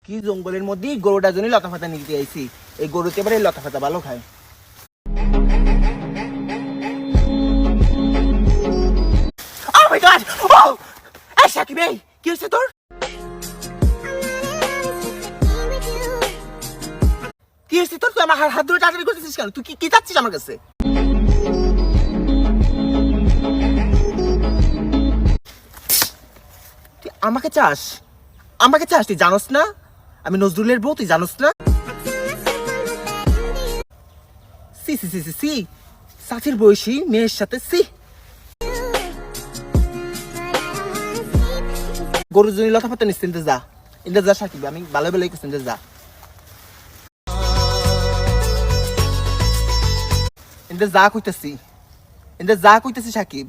কি জঙ্গলের মধ্যে গরুটার জন্য লতা পাতা নিতে আইছি। এই গরুতে এবারে লতা পাতা ভালো খায়। Oh my God! Oh! এই সাকিব, এই কি হয়েছে তোর? কি হয়েছে তোর? তুই আমার হাত ধরে টাটারি করতেছিস কেন? তুই কি চাচ্ছিস আমার কাছে? তুই আমাকে চাস? আমাকে চাস? তুই জানোস না আমি নজরুলের বউ? তুই জানোস না? সি সি সি সি সি, সাথীর বয়সী মেয়ের সাথে সি। গরুর জন্য লতা পাতা নিস, যা ইন্দা যা সাকিব, আমি ভালো ভালো করছেন যা ইন্দা যা কইতেছি, ইন্দা যা কইতেছি সাকিব।